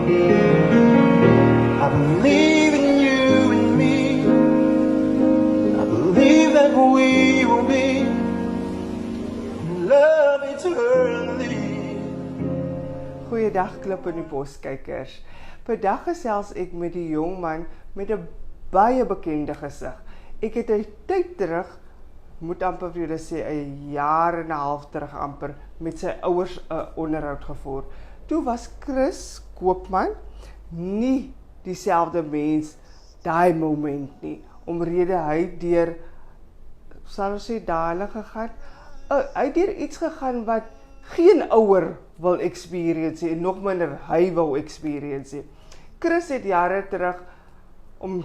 I believe in you and me. I believe that we will be in love eternally. Goeiedag Klip in die Boskykers. Vandag gesels ek met die jong man met 'n baie bekende gesig. Ek het 'n tyd terug, moet amper vir julle sê 'n jaar en 'n half terug amper, met sy ouers 'n onderhoud gevoer. Toe was Chris Koopman nie dieselfde mens daai moment nie, omrede hy deur, sal ons sê, daal gegaan. Hy het deur iets gegaan wat geen ouer wil experience en nog minder hy wou experience. Chris het jare terug, om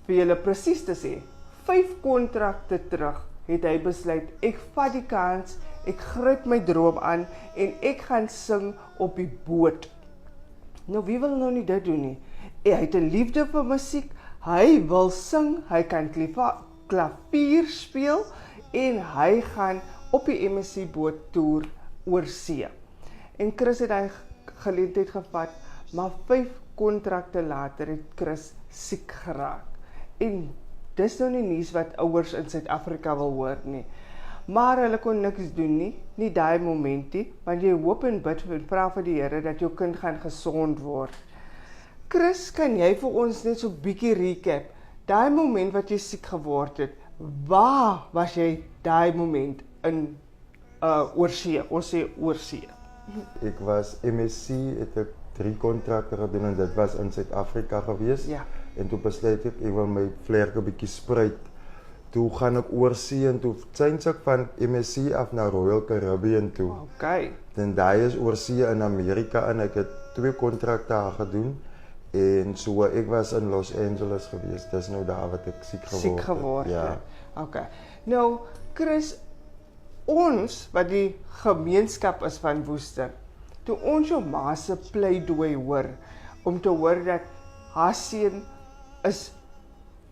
vir julle presies te sê, 5 kontrakte terug het hy besluit, ek vat die kans, ek gryp my droom aan en ek gaan sing op die boot. Nou wie wil nou nie dit doen nie? Hy het 'n liefde vir musiek, hy wil sing, hy kan klavier speel en hy gaan op die MSC boot toer oor see. En Chris het hy geleentheid gevat, maar 5 kontrakte later het Chris siek geraak. En dis nou nie nuus wat ouers in Suid-Afrika wil hoor nie. Maar hulle kon niks doen nie daai moment nie, want jy hoop en bid en vra vir die Here dat jou kind gaan gesond word. Chris, kan jy vir ons net so bietjie recap, daai moment wat jy siek geword het, waar was jy daai moment in oorsee, ons sê oorsee? Ek was MSC, het ek 3 kontrakte gedoen en dit was in Suid-Afrika gewees. Ja. En toe besluit ek wil my vlerke bietjie spruit. Toe gaan ek oorsee en toe change ek van MSC af na Royal Caribbean toe. Okay. En daai is oorsee in Amerika en ek het 2 kontrakte daar gedoen. En so ek was in Los Angeles gewees. Dis nou daar wat ek siek geword het. Ja. Okay. Nou, Chris, ons wat die gemeenskap is van Woester, toe ons jou ma se pleidooi hoor, om te hoor dat haar seun is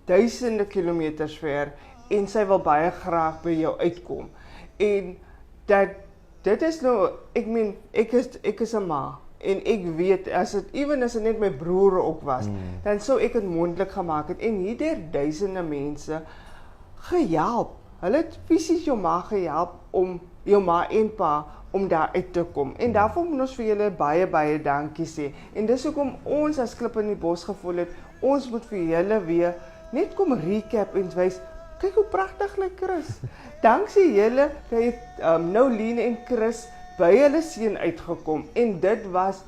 duisende kilometers ver en sy wil baie graag by jou uitkom. En dat dit is nou, ek is 'n ma en ek weet as dit net my broer ook was, dan sou ek dit moontlik gemaak het en hierdeur duisende mense gehelp. Hulle het fisies jou ma gehelp om jou ma en pa om daar uit te kom. En daarvoor moet ons vir julle baie baie dankie sê. En dis hoekom ons as Klip in die Bos gevoel het, ons moet vir julle weer net kom recap en wys, kyk hoe pragtig lyk Chris. Danksy julle het nou Line en Chris by hulle seun uitgekom en dit was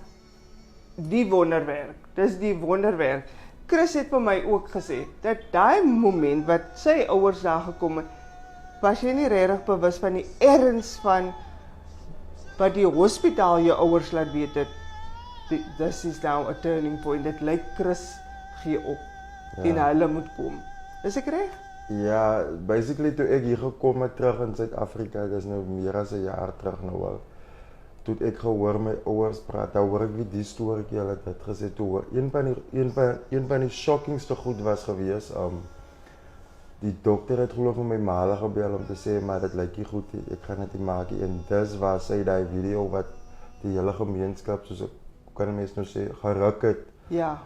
die wonderwerk. Dis die wonderwerk. Chris het vir my ook gesê dat daai moment wat sy ouers daar gekom het, was jy nie regtig bewus van die erns van wat die hospitaal jou ouers laat weet het. This is now a turning point. Dit lyk Chris gee op en hulle moet kom. Is ek reg? Ja, basically toe ek hier gekom het terug in Suid-Afrika, dis nou meer as 'n jaar terug nou al. Toe ek gehoor my ouers praat, dan hoor ek wie die storieetjie hulle het gesê toe. Een van die shockingste goed was gewees, die dokter het geloof my ma gebel om te sê, maar dit lyk nie goed nie, ek gaan dit nie maak nie. En dis waar sy daai video wat die hele gemeenskap, soos ek kan mens nou sê, geruk het. Ja.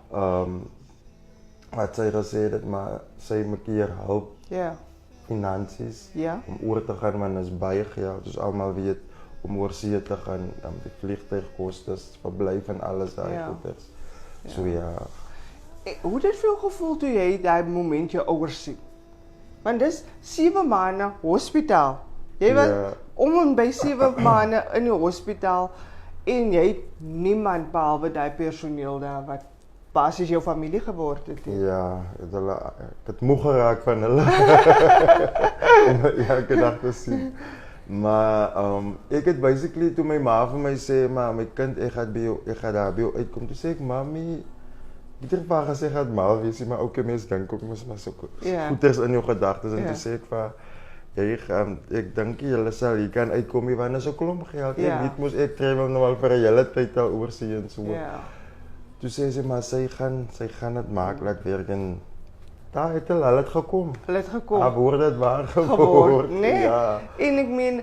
Wat sy gesê het, maar sy moet keer help. Ja. Finansies. Ja. Om oor te gaan, want is baie geld, soos almal weet, om oor see te gaan, die vliegtuigkostes, verblyf en alles daai goeders. So ja. Hoe het dit vir jou gevoel toe jy daai moment jou ouers sien? Want dis 7 maande hospitaal. Jy was om en by 7 maande in die hospitaal en jy het niemand behalwe daai personeel daar wat basies jou familie geword het. Ja, ek het moeg geraak van hulle. Ja, ek het gedacht te sien. Maar ek het basically toe my ma vir my sê, maar my kind, ek gaan daar by jou uitkom. Toe sê ek, mami, ek het vaak gesê, ek gaan mal wees, maar ook mens dink ook, mens maar so goeders in jou gedagtes. En toe sê ek vir ek dink jy sal hier kan uitkom, want is 'n klomp geld. Ek weet mos ek travel nou al vir 'n hele tyd al oorsee en so. Toe sê sy, maar sy gaan dit maak, laat werk en daar het hulle het gekom. Hulle het gekom. Daar word dit waar geword. Nee. Ja. En ek meen,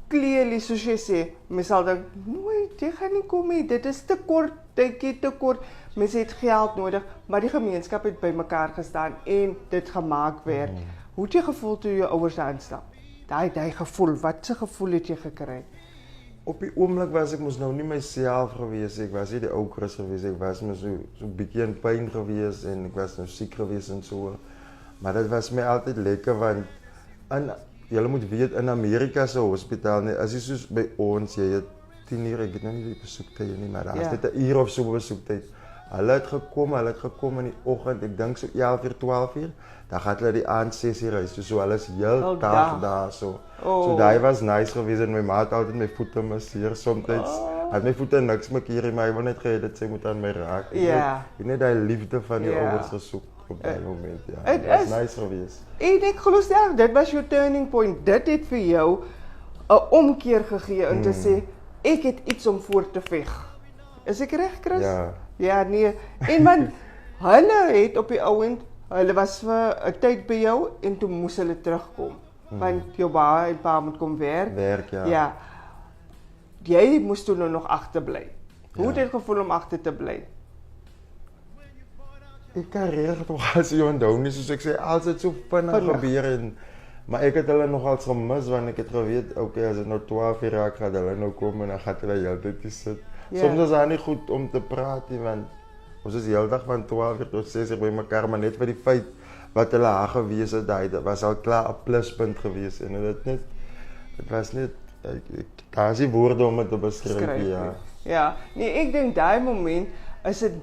clearly, soos jy sê, mens sal dink, nooit jy gaan nie kom nie, dit is te kort, te kort, mense het geld nodig, maar die gemeenskap het by mekaar gestaan en dit gemaak werd. Hoe het jy gevoel toe jou ouers aanstap? Daai gevoel, wat se gevoel het jy gekry? Op die oomblik was ek mos nou nie myself gewees, ek was nie die ou Chris gewees, ek was maar so bietjie in pyn gewees en ek was nou siek gewees en so. Maar dit was my altyd lekker want julle moet weet in Amerika se hospitaal, nee, as jy soos by ons, jy het 10 uur, ek weet nou nie die besoektye nie, maar daar is dit 'n uur of so besoektyd. Hulle het gekom in die oggend, ek dink so 11 uur, 12 uur, dan gaan hulle die aand 6 uur huis toe, so hulle is heel dag daar so. So daai was nice geweest en my ma het altyd my voete masseer, soms het my voete niks makkeer, maar hy wou net gehad dat sy moet aan my raak. Ja. Ek net daai liefde van die ouers gesoek op daai moment, ja. Dit was is nice geweest. En ek glo sterk, dit was jou turning point. Dit het vir jou 'n omkeer gegee om te sê ek het iets om voor te veg. Is ek reg, Chris? Ja. Ja, nee. En man, hulle het op die ouend, hulle was vir 'n tyd by jou en toe moes hulle terugkom. Want jou pa moet kom werk. Werk, ja. Ja. Jy moes toe nou nog agterbly. Hoe het dit gevoel om agter te bly? Ek kan regtig as jy onthou nie, soos ek sê, alles het so vinnig gebeur en maar ek het hulle nogals gemis want ek het geweet, okay, as dit nou 12 uur raak, gaan hulle nou kom en dan gaan hulle heeltyd sit. Soms is dit nie goed om te praat nie want ons is heeldag van 12 uur tot 6 uur by mekaar, maar net vir die feit wat hulle haar gewees het, dit was al klaar 'n pluspunt gewees en dit was net daar is nie woorde om dit te beskryf, ja. Ja, nee, ek dink daai moment is dit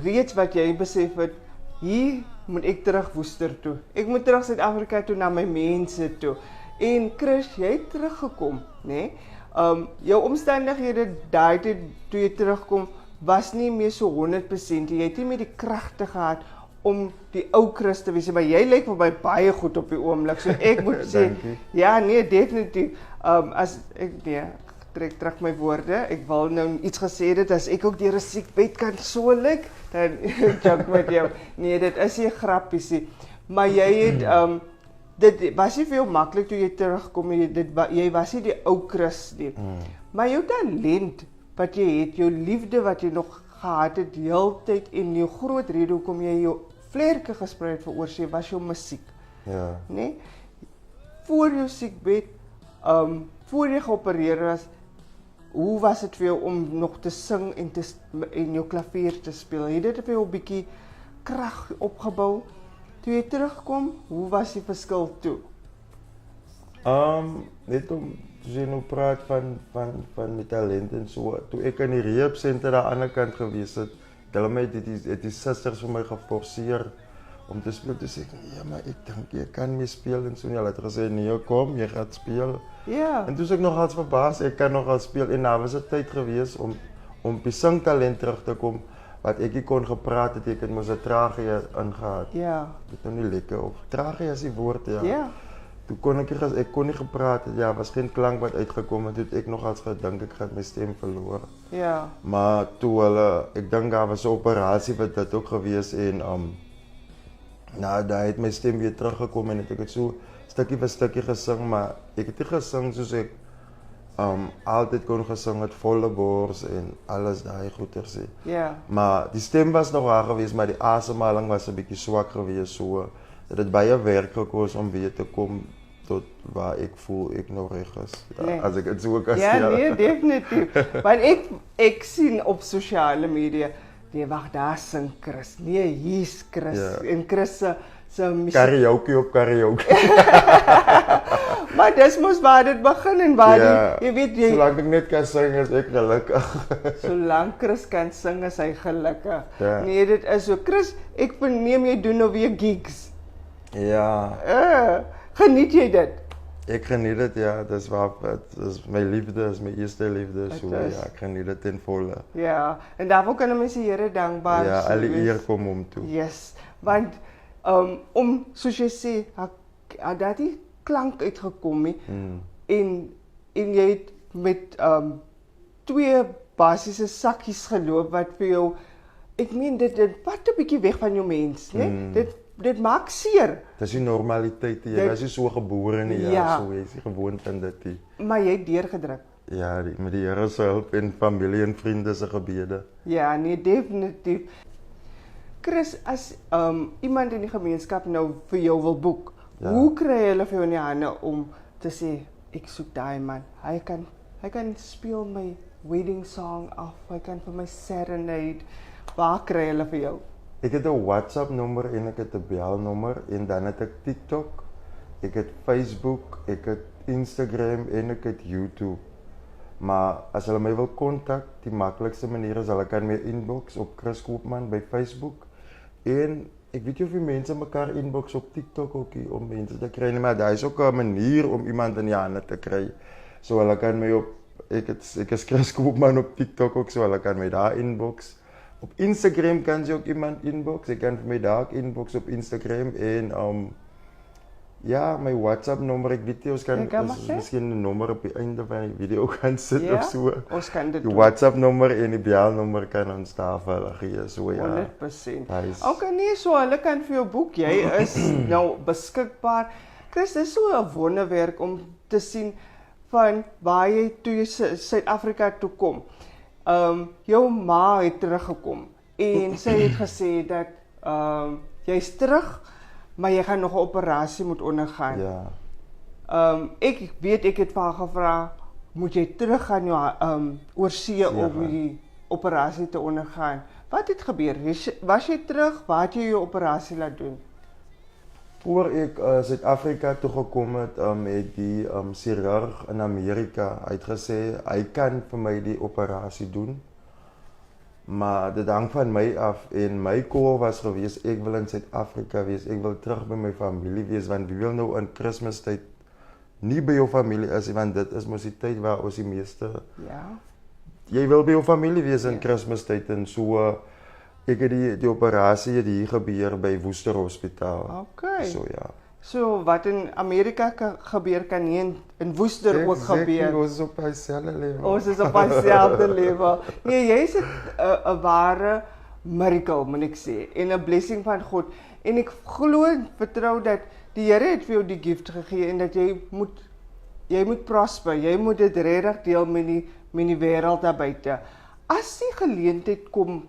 reeds wat jy besef het, hier moet ek terug Woester toe. Ek moet terug Suid-Afrika toe na my mense toe. En Chris, jy het teruggekom, né? Jou omstandighede daai tyd toe jy terugkom was nie meer so 100%. Jy het nie meer die kragte gehad om die ou Chris te wees, maar jy lyk vir my baie goed op die oomblik. So ek moet sê, ja, nee, definitief. As ek trek terug my woorde. Ek wil nou iets gesê het as ek ook deur 'n siekbed kan so lyk, dan joke met jou. Nee, dit is nie grappies nie. Maar jy het dit was nie vir jou maklik toe jy terugkom, jy was nie die ou Chris nie. Maar jou talent wat jy het, jou liefde wat jy nog gehad het heeltyd en jou groot rede hoekom jy jou vlerke gesprei het vir oorsee was jou musiek. Ja. Nee? Voor jou siekbed, voor jy geopereer was, hoe was dit vir jou om nog te sing en jou klavier te speel? Het dit vir jou 'n bietjie krag opgebou? Toe jy terugkom, hoe was die verskil toe? Net om jy nou praat van die talent en so. Toe ek in die rehab center aan die ander kant gewees het, hulle my het die susters vir my geforseer om te speel. Toe sê ek, ja, maar ek dink jy kan mee speel en so. En hulle het gesê, nee, kom, jy gaan speel. Ja. En toe ek nog als verbaas, ek kan nog al speel. En nou was dit tyd gewees om die singtalent terug te kom, wat ek nie kon gepraat het, ek het mos 'n tragie ingehaat. Ja. Dit nou nie lekker of tragie is die woord, ja. Ja. Toe kon ek kon nie gepraat het, ja, was geen klank wat uitgekom het, toe het ek nogals gedink ek gaan my stem verloor. Ja. Maar toe ek dink daar was 'n operasie wat dit ook gewees en nou daai het my stem weer teruggekom en ek het so stukkie vir stukkie gesing, maar ek het nie gesing soos ek altyd kon gesing het, volle bors en alles daai goeters sê. Ja. Maar die stem was nog reg geweest, maar die asemhaling was 'n bietjie swak geweest, so dit het baie werk gekos om weer te kom tot waar ek voel ek nou reg is. Ja, Nee. As ek dit so kan Ja, stel. nee, definitief. Want ek sien op sosiale media, nee, wag, daar sing Chris. Nee, hier's Chris. Ja. En Chris se musiek. Karaoke op karaoke. Maar dis mos waar dit begin en waar Ja, jy weet solank ek net kan sing is ek gelukkig. solank Chris kan sing is hy gelukkig. Ja. Nee, dit is so. Chris, ek verneem jy doen nou weer gigs. Ja, Geniet jy dit? ek geniet dit, ja, dis waar, dit is my liefde, is my eerste liefde, so Dit is. ja, ek geniet dit ten volle. Ja, en daarvoor kan 'n mens die Here dankbaar Ja, alle wees. eer kom hom toe. Yes, want soos jy sê, dat die klank uitgekom nie en jy het met 2 basiese sakkies geloop wat vir jou, ek meen dit vat 'n bietjie weg van jou mens, né? Dit maak seer, Dis die normaliteit, jy was nie so gebore nie, ja, Ja. so jy is nie gewoond aan dit nie. maar jy het deurgedruk. ja, met die Here se hulp en familie en vriende se gebede. Ja, nee, definitief. Chris, as iemand in die gemeenskap nou vir jou wil boek, Ja. hoe kry hulle vir jou in die hande om te sê, ek soek daai man. Hy kan speel my wedding song af, hy kan vir my serenade. Waar kry hulle vir jou? Ek het 'n WhatsApp nommer en ek het 'n belnommer en dan het ek TikTok, ek het Facebook, ek het Instagram en ek het YouTube. Maar as hulle my wil kontak, die maklikste manier is hulle kan my inbox op Chris Koopman by Facebook en ek weet nie of die mense mekaar inbox op TikTok ook hier om mense te kry nie, maar daar is ook 'n manier om iemand in die hande te kry. So hulle kan my op ek is Chris Koopman op TikTok ook, so hulle kan my daar inbox. Op Instagram kan jy ook iemand inbox. Ek kan vir my daar ook inbox op Instagram en ja, my WhatsApp nommer, ek weet nie, ons kan miskien 'n nommer op die einde van die video kan sit Ja, of so. ons kan dit Die doen. WhatsApp nommer en die belnommer kan ons daar vir hulle gee, so ja. 100%. Daar is- Okay, nee, so hulle kan vir jou boek. Jy is nou beskikbaar. Chris, dis so 'n wonderwerk om te sien van waar jy toe jy Suid-Afrika toe kom. Jou ma het teruggekom en sy het gesê dat jy's terug, maar jy gaan nog 'n operasie moet ondergaan. Ja. Ek weet ek het vir haar gevra, moet jy teruggaan oor see om die operasie te ondergaan. Wat het gebeur? Was jy terug? Waar het jy jou operasie laat doen? Voor ek Suid-Afrika toe gekom het, het die chirurg in Amerika uitgesê hy kan vir my die operasie doen. Maar dit hang van my af en my call was gewees, ek wil in Suid-Afrika wees, ek wil terug by my familie wees, want wie wil nou in Kersfeestyd nie by jou familie is, want dit is mos die tyd waar ons die meeste... Ja. Jy wil by jou familie wees in Kersfeestyd en so... Ek het die operasie het hier gebeur by Worcester Hospitaal. Okay. So ja. So wat in Amerika gebeur kan nie in Worcester ook gebeur. Ons is op dieselfde level. Ons is op dieselfde level. Nee, jy's 'n ware miracle, moet ek sê, en 'n blessing van God. En ek glo en vertrou dat die Here het vir jou die gift gegee en dat jy moet prosper. Jy moet dit regtig deel met die wêreld daar buite. As die geleentheid kom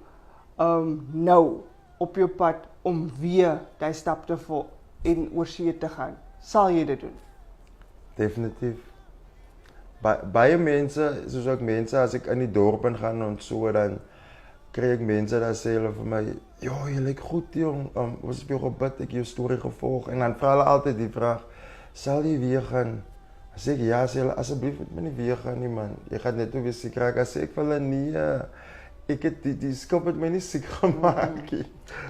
nou op jou pad om weer daai stap te volg en oor see te gaan, sal jy dit doen? Definitief. Baie mense, soos ook mense as ek in die dorp gaan en so, dan kry ek mense dat sê hulle vir my, "Jo, jy lyk goed jong, ons het jou gebid, ek jou storie gevolg." En dan vra hulle altyd die vraag, "Sal jy weer gaan?" As ek ja, sê hulle, "Asseblief moet my nie weer gaan nie man. Jy gaan net weer siek raak." As ek vir hulle nee, ek het die skip het my nie siek gemaak nie.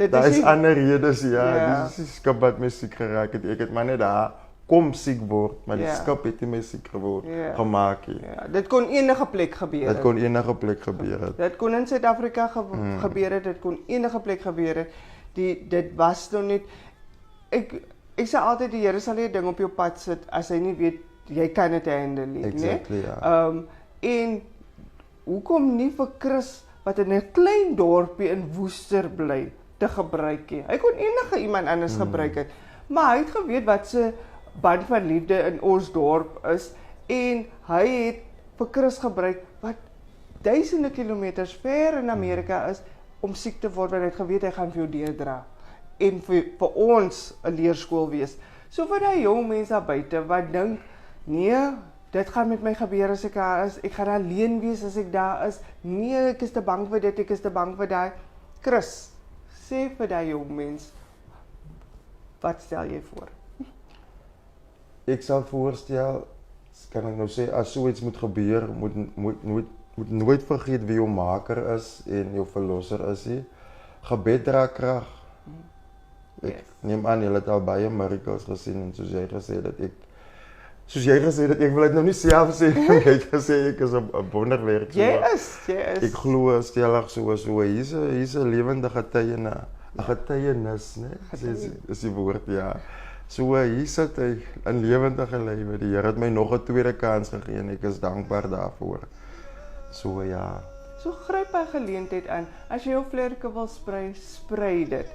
Daar is ander redes, ja. Die skip het my siek geraak het. Ek het maar net daar kom siek word, maar die skip het nie my siek geword gemaak nie. Ja, dit kon enige plek gebeur het. Dit kon enige plek gebeur het. Dit kon in Suid-Afrika gebeur het, dit kon enige plek gebeur het. Dit was nog net ek sê altyd die Here sal nie 'n ding op jou pad sit as hy nie weet jy kan dit handle nie, Exactly, né? ja. En hoekom nie vir Chris wat in 'n klein dorpie in Worcester bly te gebruik nie? Hy kon enige iemand anders gebruik het, maar hy het geweet wat se band van liefde in ons dorp is en hy het vir Chris gebruik wat duisende kilometers ver in Amerika is om siek te word, want hy het geweet hy gaan vir jou deurdra en vir ons 'n leerskool wees. So vir daai jong mense daar buite wat dink, nee, dit gaan met my gebeur as ek daar is, ek gaan alleen wees as ek daar is, nee, ek is te bang vir dit, ek is te bang vir daai. Chris, sê vir daai jong mens, wat stel jy voor? Ek sal voorstel, kan ek nou sê, as so iets moet gebeur, moet nooit vergeet wie jou maker is en jou verlosser is nie. Gebed dra krag. Ek neem aan, jy het al baie miracles gesien en soos jy gesê dat ek wil dit nou nie self sê, ek het gesê ek is 'n wonderwerk. Jy is. Ek glo stellig so, hier's 'n lewende getuienis, né? Dis die woord, ja. So hier sit hy in lewendige lewe. Die Here het my nog 'n tweede kans gegee en ek is dankbaar daarvoor. So ja. So gryp by geleentheid aan. As jy jou vlerke wil sprei dit.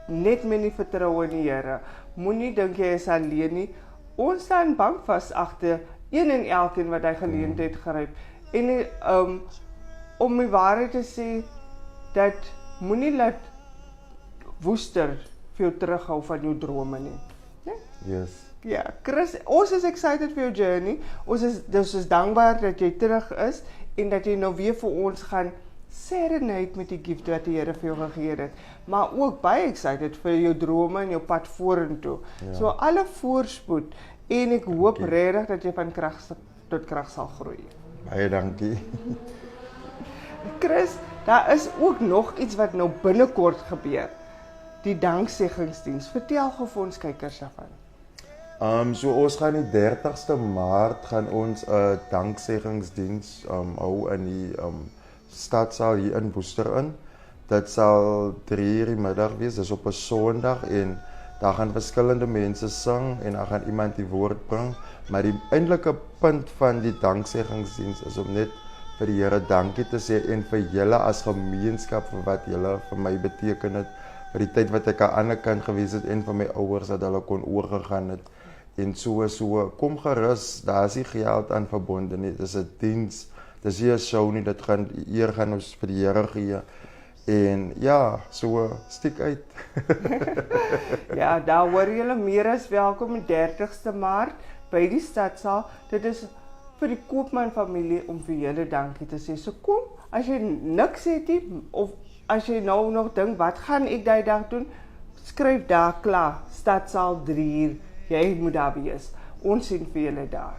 Net met die vertroue in die Here. Moenie dink jy is alleen nie. Ons staan bankvas agter een en elkeen wat hy geleentheid gryp. En om die waarheid te sê, dat moenie laat Woester vir jou terughou van jou drome nie. Yes. Ja, Chris, ons is excited vir jou journey. Ons is dankbaar dat jy terug is en dat jy nou weer vir ons gaan serenade met die gift wat die Here vir jou gegee het. Maar ook baie excited vir jou drome en jou pad vorentoe. Ja. So alle voorspoed en ek hoop Dankie. regtig dat jy van krag tot krag sal groei. Baie dankie. Chris, daar is ook nog iets wat nou binnekort gebeur. Die danksegingsdiens. Vertel gou vir ons kykers daarvan. So ons gaan die 30ste Maart gaan ons 'n danksegingsdiens hou in die stadsaal hier in Woester in. Dit sal 3:00 die middag wees, dis op 'n Sondag en daar gaan verskillende mense sing en daar gaan iemand die woord bring, maar die eintlike punt van die danksegingsdiens is om net vir die Here dankie te sê en vir julle as gemeenskap vir wat julle vir my beteken het, vir die tyd wat ek aan die ander kant gewees het en vir my ouers dat hulle kon oorgegaan het. En so kom gerus, daar is nie geld aan verbonde nie. Dis 'n diens. Dis nie 'n show nie, dit gaan eer gaan ons vir die Here gee. En ja, so stiek uit. Ja, daar hoor julle meer as welkom die 30ste Maart by die stadsaal. Dit is vir die Koopman familie om vir julle dankie te sê. So kom, as jy niks het nie of as jy nou nog dink wat gaan ek daai dag doen, skryf daar klaar, stadsaal 3:00. Jy moet daar wees. Ons sien vir julle daar.